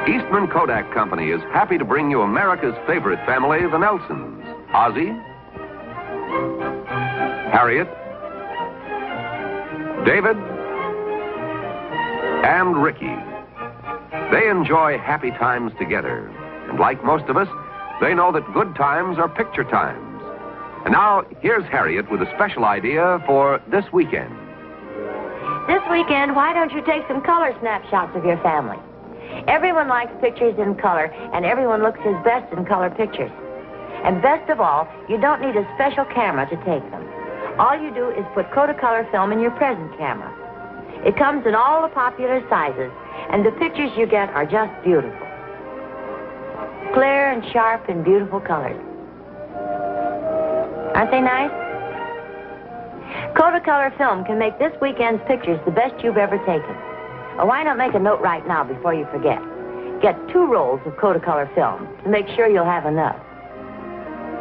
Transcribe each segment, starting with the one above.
Eastman Kodak Company is happy to bring you America's favorite family, the Nelsons. Ozzie, Harriet, David, and Ricky. They enjoy happy times together. And like most of us, they know that good times are picture times. And now, here's Harriet with a special idea for this weekend. This weekend, why don't you take some color snapshots of your family? Everyone likes pictures in color, and everyone looks his best in color pictures. And best of all, you don't need a special camera to take them. All you do is put Kodacolor film in your present camera. It comes in all the popular sizes, and the pictures you get are just beautiful. Clear and sharp and beautiful colors. Aren't they nice? Kodacolor film can make this weekend's pictures the best you've ever taken. Well, why not make a note right now before you forget? Get 2 rolls of Kodacolor film to make sure you'll have enough.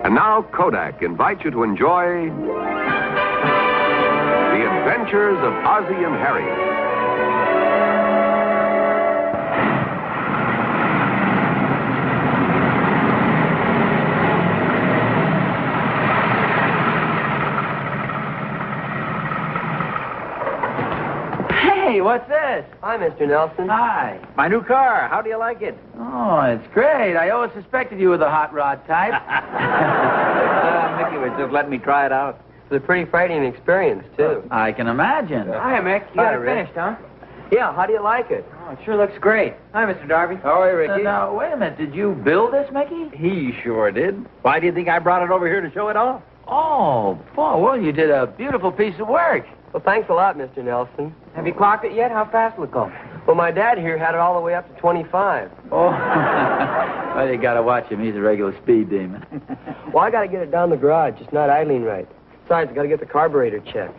And now Kodak invites you to enjoy The Adventures of Ozzie and Harriet. Hey, what's this? Hi, Mr. Nelson. Hi. My new car. How do you like it? Oh, it's great. I always suspected you were the hot rod type. Mickey was just letting me try it out. It's a pretty frightening experience, too. I can imagine. Hi, Mick. You got it finished, huh? Yeah, how do you like it? Oh, it sure looks great. Hi, Mr. Darby. How are you, Ricky? Now, wait a minute. Did you build this, Mickey? He sure did. Why do you think I brought it over here to show it off? Oh, boy, well, you did a beautiful piece of work. Well, thanks a lot, Mr. Nelson. Have you clocked it yet? How fast will it go? Well, my dad here had it all the way up to 25. Oh, well, you got to watch him. He's a regular speed demon. Well, I got to get it down the garage. It's not idling right. Besides, I got to get the carburetor checked.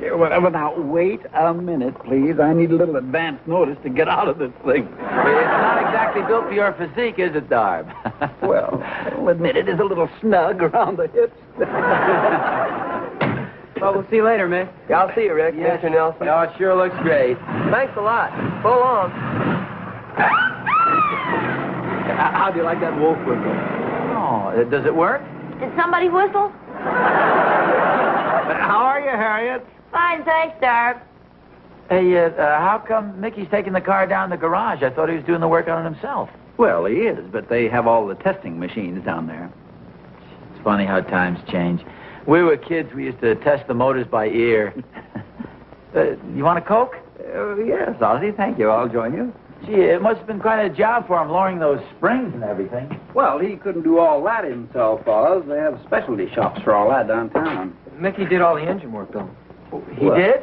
Yeah, well, now, wait a minute, please. I need a little advance notice to get out of this thing. It's not exactly built for your physique, is it, Darb? Well, I'll admit it is a little snug around the hips. Well, we'll see you later, Mick. Yeah, I'll see you, Rick. Yes. Mr. Nelson. Oh, it sure looks great. Thanks a lot. So long. How do you like that wolf whistle? Oh, does it work? Did somebody whistle? How are you, Harriet? Fine, thanks, Darb. Hey, how come Mickey's taking the car down the garage? I thought he was doing the work on it himself. Well, he is, but they have all the testing machines down there. It's funny how times change. We were kids, we used to test the motors by ear. You want a Coke? Yes, Ozzie, thank you. I'll join you. Gee, it must have been quite a job for him lowering those springs and everything. Well, he couldn't do all that himself, Oz. They have specialty shops for all that downtown. Mickey did all the engine work, though. He did?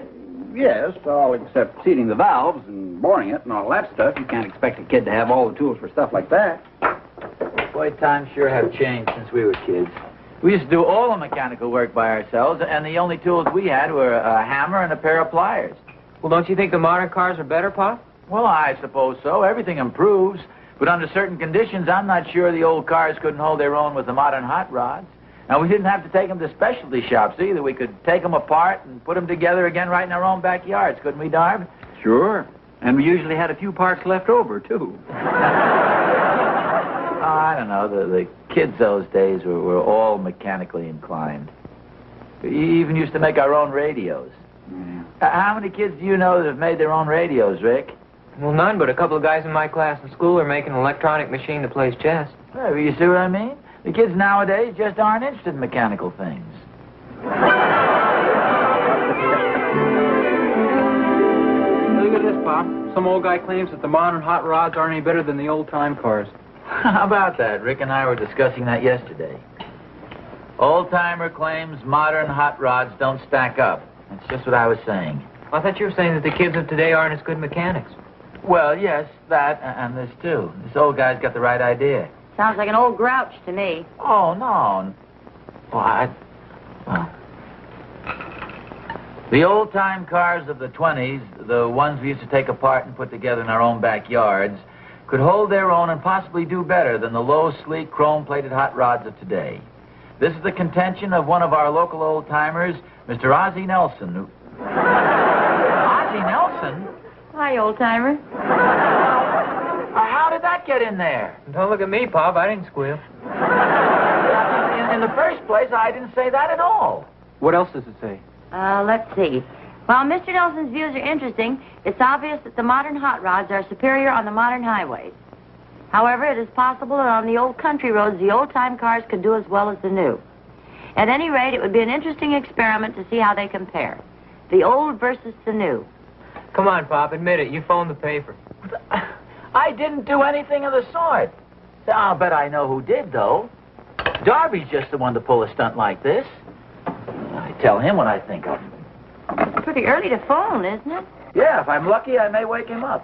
Yes, all except seating the valves and boring it and all that stuff. You can't expect a kid to have all the tools for stuff like that. Boy, times sure have changed since we were kids. We used to do all the mechanical work by ourselves, and the only tools we had were a hammer and a pair of pliers. Well, don't you think the modern cars are better, Pop? Well, I suppose so. Everything improves. But under certain conditions, I'm not sure the old cars couldn't hold their own with the modern hot rods. Now, we didn't have to take them to specialty shops either. We could take them apart and put them together again right in our own backyards, couldn't we, Darb? Sure. And we usually had a few parts left over, too. I don't know. The kids those days were all mechanically inclined. We even used to make our own radios. Yeah. How many kids do you know that have made their own radios, Rick? Well, none, but a couple of guys in my class in school are making an electronic machine that plays chess. Well, you see what I mean? The kids nowadays just aren't interested in mechanical things. Look at this, Pop. Some old guy claims that the modern hot rods aren't any better than the old-time cars. How about that? Rick and I were discussing that yesterday. Old-timer claims modern hot rods don't stack up. That's just what I was saying. I thought you were saying that the kids of today aren't as good mechanics. Well, yes, that and this, too. This old guy's got the right idea. Sounds like an old grouch to me. Oh, no. Well, the old-time cars of the 20s, the ones we used to take apart and put together in our own backyards, could hold their own and possibly do better than the low, sleek, chrome-plated hot rods of today. This is the contention of one of our local old-timers, Mr. Ozzie Nelson. Ozzie Nelson? Hi, old-timer. how did that get in there? Don't look at me, Pop. I didn't squeal. In the first place, I didn't say that at all. What else does it say? Let's see. While Mr. Nelson's views are interesting, it's obvious that the modern hot rods are superior on the modern highways. However, it is possible that on the old country roads, the old-time cars could do as well as the new. At any rate, it would be an interesting experiment to see how they compare. The old versus the new. Come on, Pop. Admit it. You phoned the paper. I didn't do anything of the sort. I'll bet I know who did, though. Darby's just the one to pull a stunt like this. I tell him what I think of him. It's pretty early to phone, isn't it? Yeah, if I'm lucky, I may wake him up.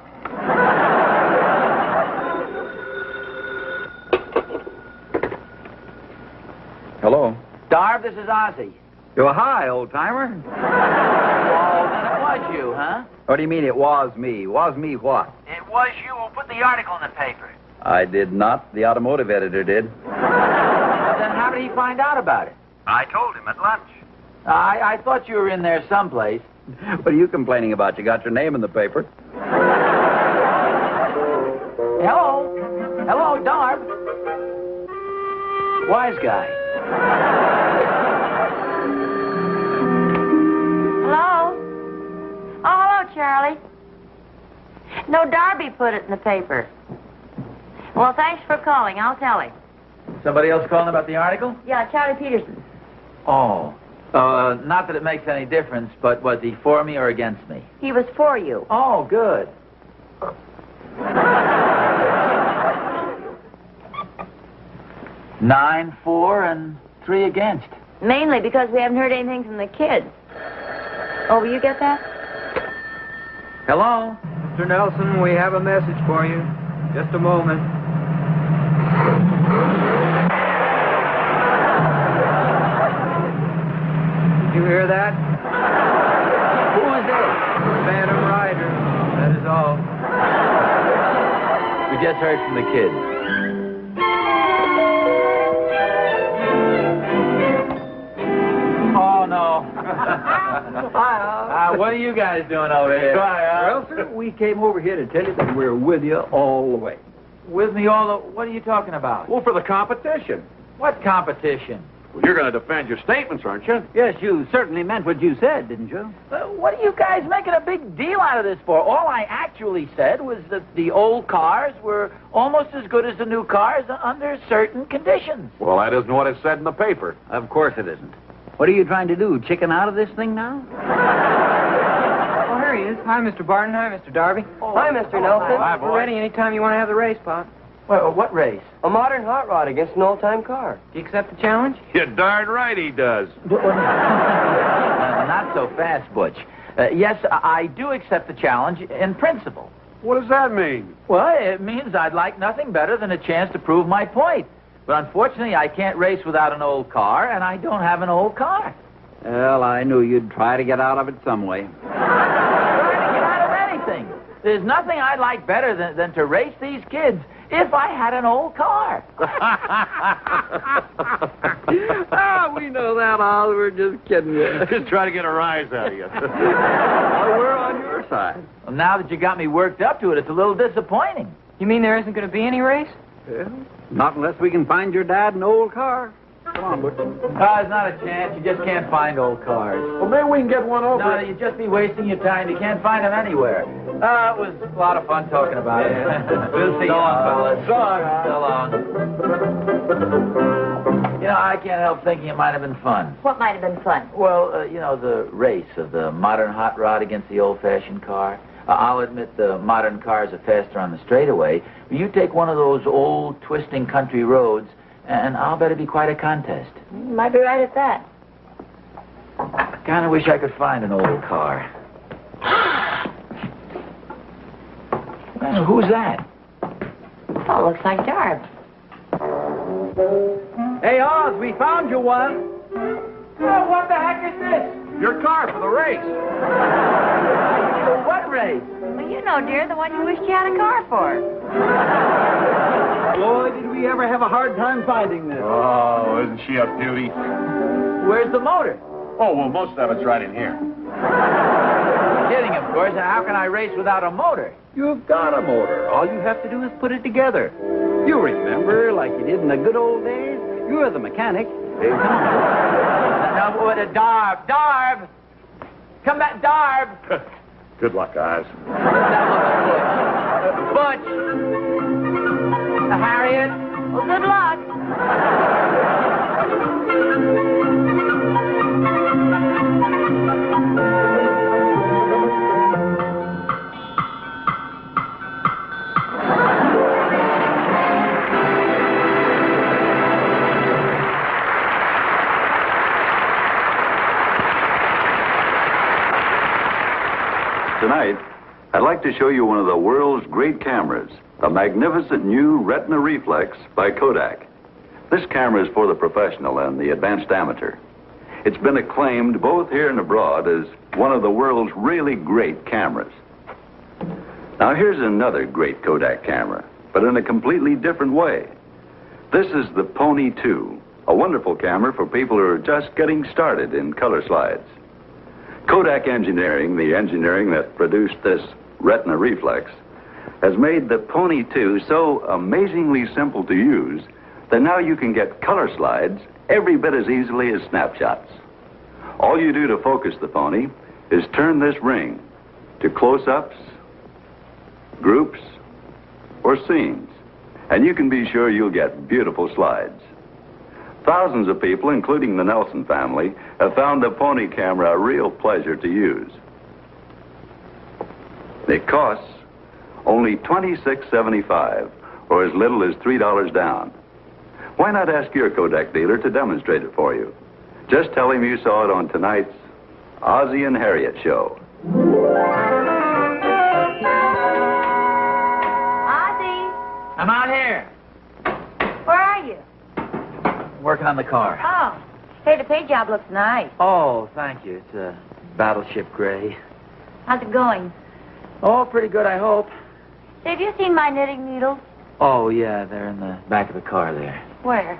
Hello. Darb, this is Ozzie. Oh, hi, old-timer. Oh, then it was you, huh? What do you mean it was me? Was me what? It was you who put the article in the paper. I did not. The automotive editor did. Well, then how did he find out about it? I told him at lunch. I thought you were in there someplace. What are you complaining about? You got your name in the paper. Hello? Hello, Darb? Wise guy. Hello? Oh, hello, Charlie. No, Darby put it in the paper. Well, thanks for calling. I'll tell him. Somebody else calling about the article? Yeah, Charlie Peterson. Oh. Not that it makes any difference, but was he for me or against me? He was for you. Oh, good. 9 for and 3 against. Mainly because we haven't heard anything from the kids. Oh, will you get that? Hello? Mr. Nelson, we have a message for you. Just a moment. Did you hear that? Who is it? Phantom Rider. That is all. We just heard from the kids. Oh, no. Hi, what are you guys doing over here? Well, sir, we came over here to tell you that we're with you all the way. With me all the... What are you talking about? Well, for the competition. What competition? Well, you're going to defend your statements, aren't you? Yes, you certainly meant what you said, didn't you? What are you guys making a big deal out of this for? All I actually said was that the old cars were almost as good as the new cars under certain conditions. Well, that isn't what it said in the paper. Of course it isn't. What are you trying to do, chicken out of this thing now? Oh, here he is. Hi, Mr. Barton. Hi, Mr. Darby. Hi, Mr. Nelson. Hi, boy. We're ready anytime you want to have the race, Pop. Well, what race? A modern hot rod against an old-time car. Do you accept the challenge? You're darn right he does. Not so fast, Butch. Yes, I do accept the challenge in principle. What does that mean? Well, it means I'd like nothing better than a chance to prove my point. But unfortunately, I can't race without an old car, and I don't have an old car. Well, I knew you'd try to get out of it some way. Trying to get out of anything. There's nothing I'd like better than to race these kids if I had an old car. We know that, Oz. We're just kidding you. Just trying to get a rise out of you. Well, we're on your side. Well, now that you got me worked up to it, it's a little disappointing. You mean there isn't going to be any race? Well, not unless we can find your dad an old car. Come on, Butch. There's not a chance. You just can't find old cars. Well, maybe we can get one over. No, you'd just be wasting your time. You can't find them anywhere. It was a lot of fun talking about it. We'll see you on, fellas. So long. You know, I can't help thinking it might have been fun. What might have been fun? Well, you know, the race of the modern hot rod against the old-fashioned car. I'll admit the modern cars are faster on the straightaway. But you take one of those old, twisting country roads, and I'll bet it'd be quite a contest. You might be right at that. I kind of wish I could find an old car. Well, who's that? Oh, looks like Darb. Hey, Oz, we found you one. Oh, what the heck is this? Your car for the race. What race? Well, you know, dear, the one you wished you had a car for. Boy, did we ever have a hard time finding this. Oh, isn't she a beauty? Where's the motor? Oh, well, most of it's right in here. Kidding, of Of course, how can I race without a motor? You've got a motor. All you have to do is put it together. You remember, like you did in the good old days? You're the mechanic. Now, what a Darb! Come back, Darb! Good luck, guys. Butch! Harriet! Well, good luck. Tonight, I'd like to show you one of the world's great cameras, a magnificent new Retina Reflex by Kodak. This camera is for the professional and the advanced amateur. It's been acclaimed both here and abroad as one of the world's really great cameras. Now here's another great Kodak camera, but in a completely different way. This is the Pony 2, a wonderful camera for people who are just getting started in color slides. Kodak Engineering, the engineering that produced this Retina Reflex, has made the Pony 2 so amazingly simple to use that now you can get color slides every bit as easily as snapshots. All you do to focus the Pony is turn this ring to close-ups, groups, or scenes, and you can be sure you'll get beautiful slides. Thousands of people, including the Nelson family, have found the Pony camera a real pleasure to use. It costs only $26.75, or as little as $3 down. Why not ask your Kodak dealer to demonstrate it for you? Just tell him you saw it on tonight's Ozzie and Harriet show. Ozzie, I'm out here, where are you? working on the car. Oh, hey, the paint job looks nice. Oh, thank you. It's a battleship gray. How's it going? Oh, pretty good, I hope. Say, have you seen my knitting needles? Oh, yeah, they're in the back of the car there. Where?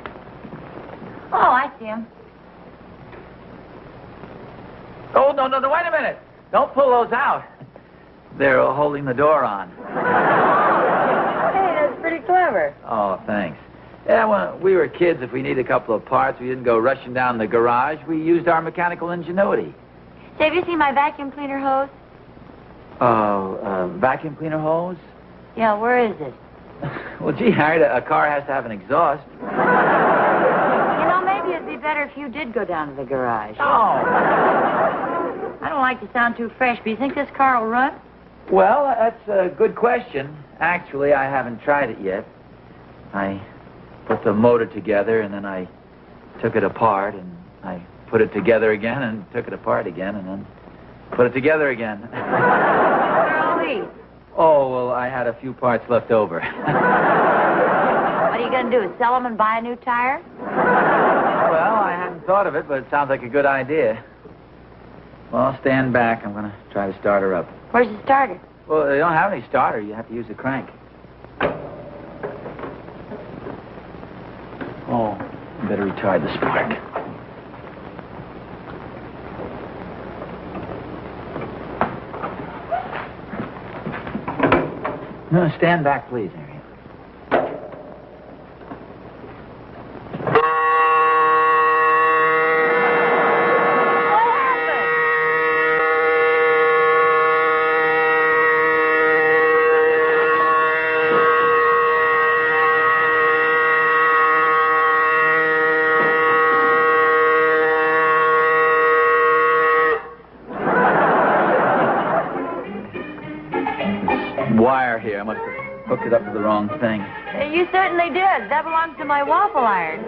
Oh, I see them. Oh, no, wait a minute. Don't pull those out. They're holding the door on. Hey, that's pretty clever. Oh, thanks. Yeah, when we were kids, if we needed a couple of parts, we didn't go rushing down the garage. We used our mechanical ingenuity. Say, have you seen my vacuum cleaner hose? Oh, vacuum cleaner hose? Yeah, where is it? Well, gee, Harriet, a car has to have an exhaust. You know, maybe it'd be better if you did go down to the garage. Oh. I don't like to sound too fresh, but you think this car will run? Well, that's a good question. Actually, I haven't tried it yet. I put the motor together, and then I took it apart, and I put it together again, and took it apart again, and then put it together again. What are all these? Oh, well, I had a few parts left over. What are you going to do, sell them and buy a new tire? Well, I hadn't thought of it, but it sounds like a good idea. Well, stand back. I'm going to try to start her up. Where's the starter? Well, they don't have any starter. You have to use the crank. Oh, I better retard the spark. No, stand back, please, Harriet. Wire here. I must have hooked it up to the wrong thing. You certainly did. That belongs to my waffle iron.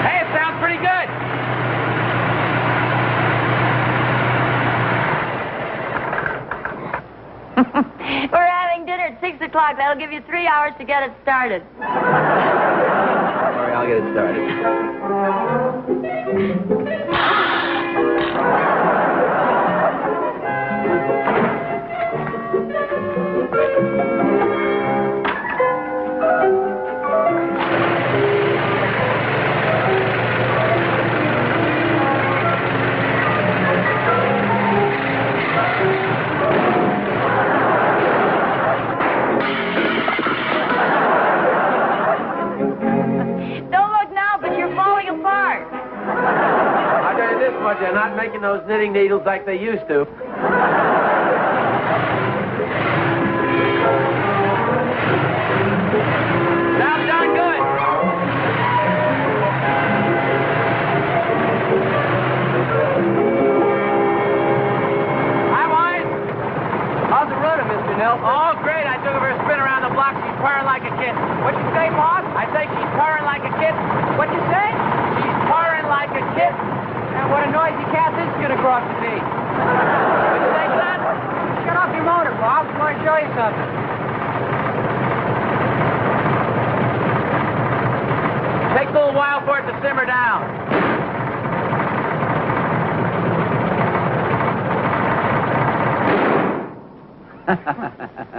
Hey, it sounds pretty good. We're having dinner at 6 o'clock. That'll give you 3 hours to get it started. Sorry, I'll get it started. but they're not making those knitting needles like they used to. Sounds darn good. Hi, Wise. How's the rudder, Mr. Nelson? Oh, great. I took her for a spin around the block. She's purring like a kitten. What'd you say, boss? I say she's purring like a kitten. What'd you say? She's purring like a kitten. And what a noisy cat this is going to grow up to be. What'd you say, son? Shut off your motor, Bob. I want to show you something. Takes a little while for it to simmer down.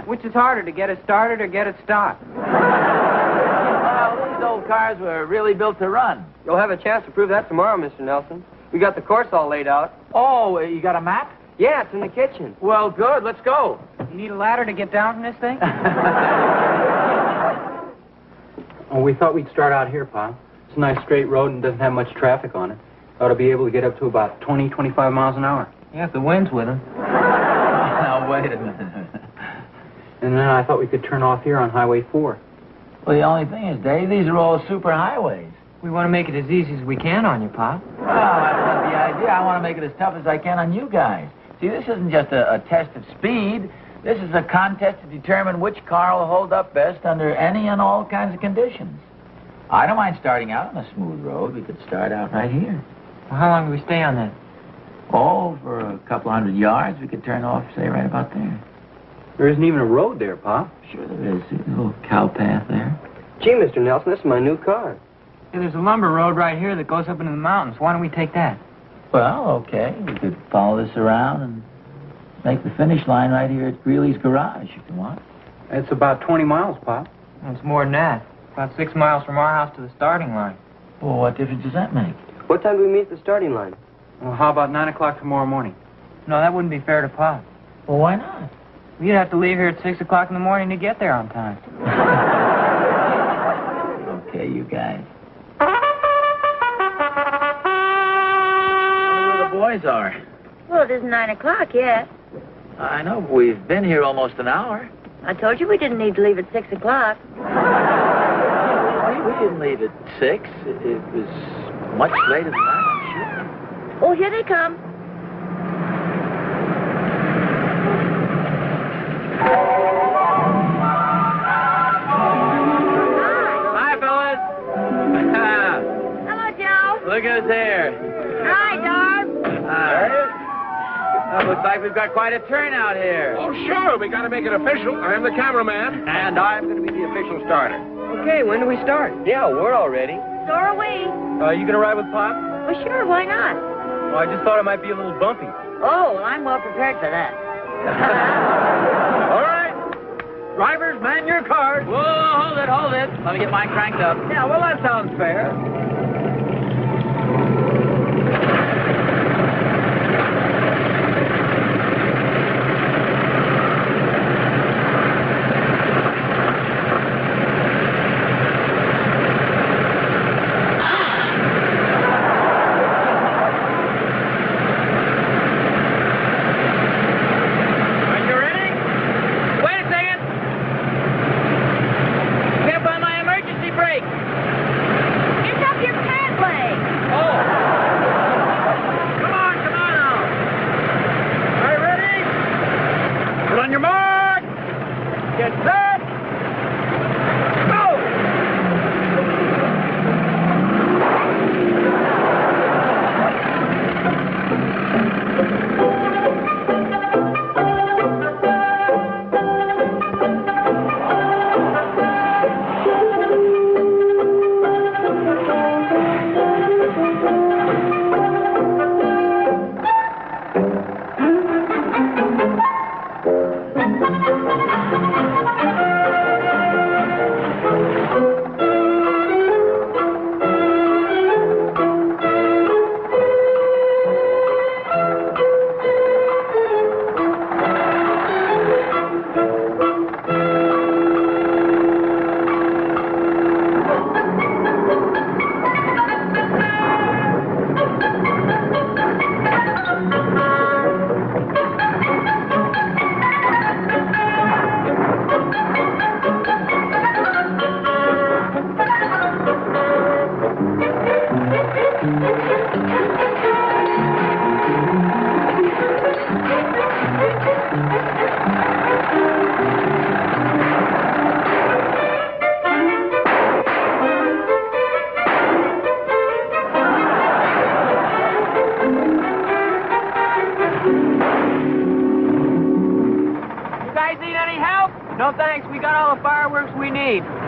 Which is harder, to get it started or get it stopped? Well, these old cars were really built to run. You'll have a chance to prove that tomorrow, Mr. Nelson. We got the course all laid out. Oh, you got a map? Yeah, it's in the kitchen. Well, good. Let's go. You need a ladder to get down from this thing? Oh, we thought we'd start out here, Pa. It's a nice straight road and doesn't have much traffic on it. Ought to be able to get up to about 20, 25 miles an hour. Yeah, if the wind's with him. Now, wait a minute. And then I thought we could turn off here on Highway 4. Well, the only thing is, Dave, these are all super highways. We want to make it as easy as we can on you, Pop. Well, that's not the idea. I want to make it as tough as I can on you guys. See, this isn't just a test of speed. This is a contest to determine which car will hold up best under any and all kinds of conditions. I don't mind starting out on a smooth road. We could start out right here. Well, how long do we stay on that? Oh, for a couple 100 yards, we could turn off, say, right about there. There isn't even a road there, Pa. Sure there is. There's a little cow path there. Gee, Mr. Nelson, this is my new car. Yeah, there's a lumber road right here that goes up into the mountains. Why don't we take that? Well, okay. We could follow this around and make the finish line right here at Greeley's garage, if you want. It's about 20 miles, Pa. Well, it's more than that. About 6 miles from our house to the starting line. Well, what difference does that make? What time do we meet at the starting line? Well, how about 9 o'clock tomorrow morning? No, that wouldn't be fair to Pop. Well, why not? You'd have to leave here at 6 o'clock in the morning to get there on time. Okay, you guys. Where the boys are. Well, it isn't 9 o'clock yet. I know, but we've been here almost an hour. I told you we didn't need to leave at 6 o'clock. We didn't leave at 6. It was much later than that, I'm sure. Oh, here they come. Hi, fellas. Hello, Joe. Look who's here. Hi, Darb. Looks like we've got quite a turnout here. Oh, sure. We got to make it official. I'm the cameraman. And I'm going to be the official starter. Okay, when do we start? Yeah, we're all ready. So are we. You gonna ride with Pop? Well, sure, why not? Well, I just thought it might be a little bumpy. Oh, well, I'm well prepared for that. All right. Drivers, man your cars. Whoa, hold it. Let me get mine cranked up. Yeah, well, that sounds fair.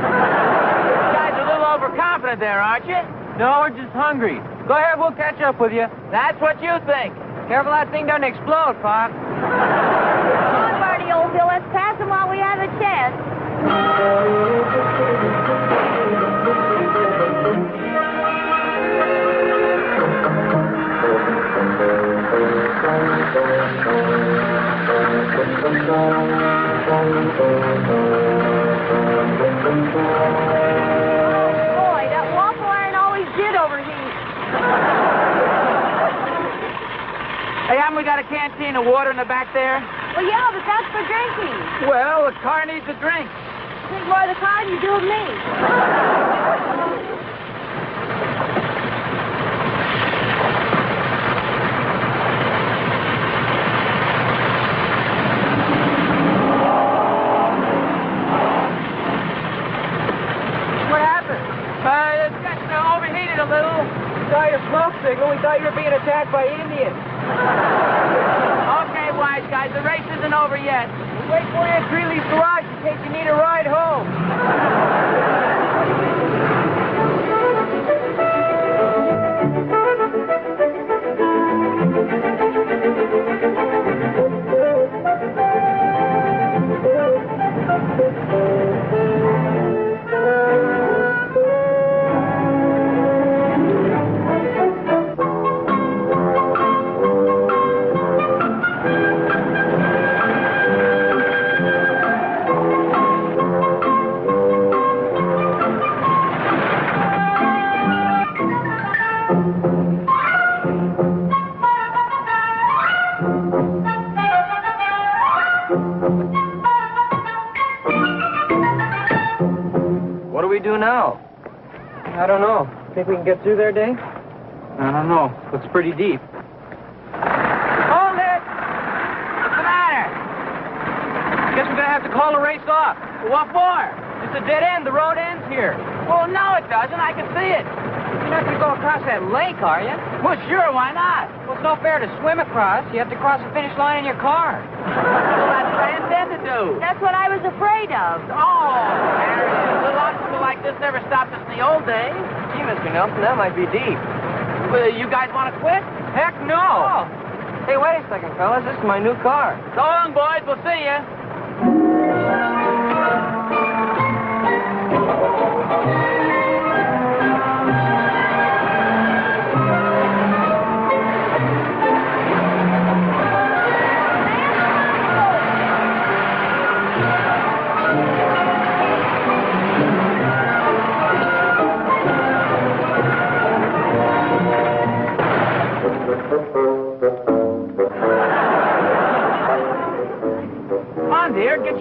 You guys are a little overconfident there, aren't you? No, we're just hungry. Go ahead, we'll catch up with you. That's what you think. Careful that thing doesn't explode, Pop. Come on, Marty, old Bill. Let's pass him while we have a chance. Boy, that waffle iron always did overheat. Hey, haven't we got a canteen of water in the back there? Well, yeah, but that's for drinking. Well, the car needs a drink. Think more of the car than you do of me. What happened? It's got overheated a little. Saw your smoke signal. We thought you were being attacked by Indians. Okay, wise guys, the race isn't over yet. We'll wait for you at Greeley's garage in case you need a ride home. What do we do now? I don't know. Think we can get through there, Dave? I don't know. Looks pretty deep. Hold it! What's the matter? Guess we're gonna have to call the race off. What for? It's a dead end. The road ends here. Well, no, it doesn't. I can see it. You're not gonna go across that lake, are you? Well, sure, why not? Well, it's no fair to swim across. You have to cross the finish line in your car. Well, that's what I intend to do. That's what I was afraid of. Oh, Harriet, little obstacle like this never stopped us in the old days. Gee, Mr. Nelson, that might be deep. Well, you guys want to quit? Heck no! Oh. Hey, wait a second, fellas. This is my new car. So long, boys. We'll see you. Come on, dear. Get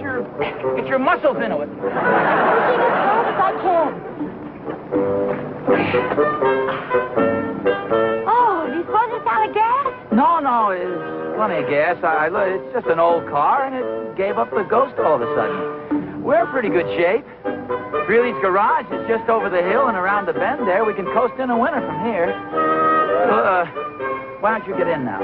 your muscles into it. Pushing as hard as I can. Oh, do you suppose it's out of gas? No, it's plenty of gas. It's just an old car, and it gave up the ghost all of a sudden. We're in pretty good shape. Greeley's garage is just over the hill and around the bend there. We can coast in the winter from here. Why don't you get in now?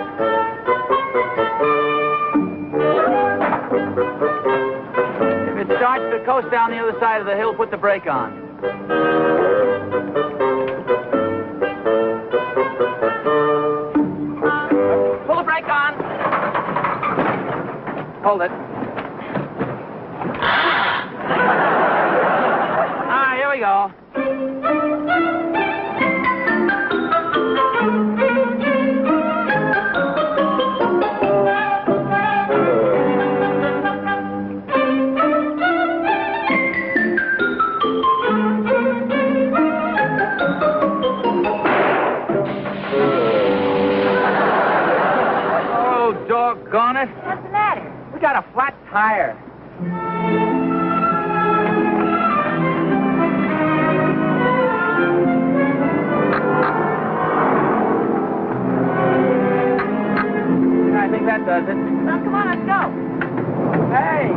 If it starts to coast down the other side of the hill, put the brake on. Pull the brake on. Hold it. All right, here we go. Doggone it. What's the matter? We got a flat tire. I think that does it. Well, come on, let's go. Hey,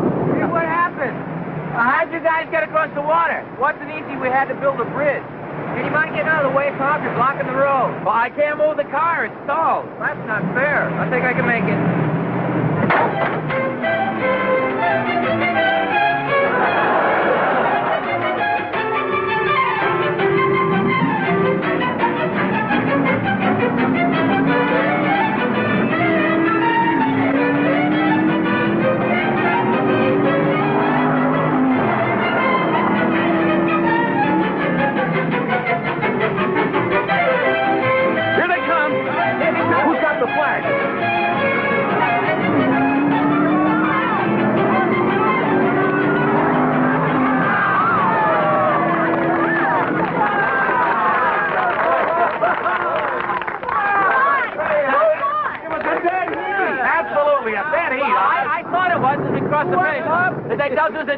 what happened? How'd you guys get across the water? Wasn't easy. We had to build a bridge. Can you mind getting out of the way, Pop? You're blocking the road. Well, I can't move the car. It's stalled. That's not fair. I think I can make it.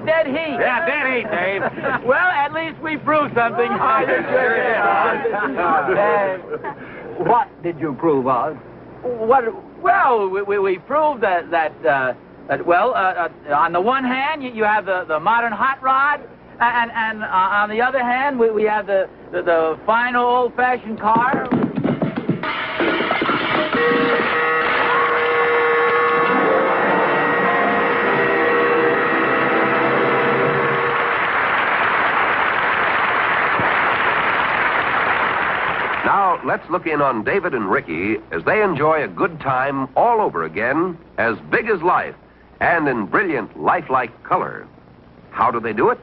dead heat. Yeah, dead heat, Dave. Well, at least we proved something. What did you prove, Oz? Well, we proved that on the one hand, you have the modern hot rod, and on the other hand, we have the fine old-fashioned car. Now, let's look in on David and Ricky as they enjoy a good time all over again, as big as life, and in brilliant, lifelike color. How do they do it?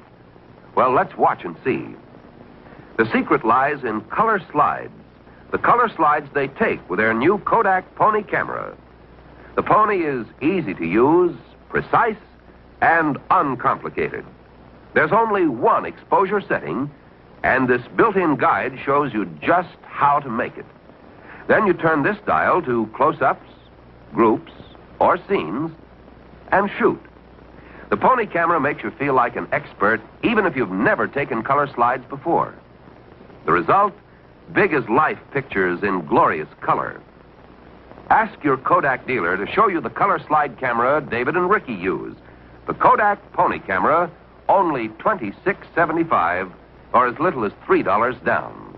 Well, let's watch and see. The secret lies in color slides. The color slides they take with their new Kodak Pony camera. The Pony is easy to use, precise, and uncomplicated. There's only one exposure setting, and this built-in guide shows you just how to make it. Then you turn this dial to close-ups, groups, or scenes, and shoot. The Pony camera makes you feel like an expert, even if you've never taken color slides before. The result? Big as life pictures in glorious color. Ask your Kodak dealer to show you the color slide camera David and Ricky use. The Kodak Pony camera, only $26.75, or as little as $3 down.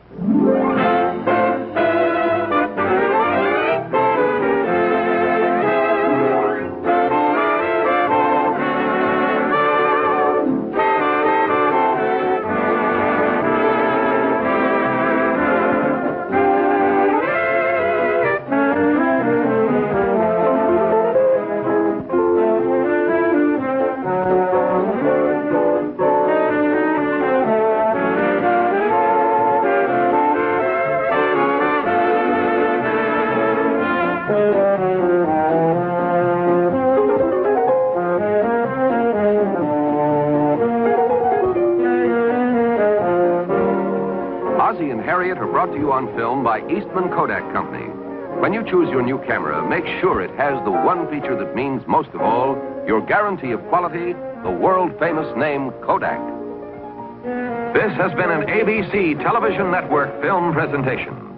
Ozzie and Harriet are brought to you on film by Eastman Kodak Company. When you choose your new camera, make sure it has the one feature that means most of all, your guarantee of quality, the world-famous name Kodak. This has been an ABC Television Network film presentation.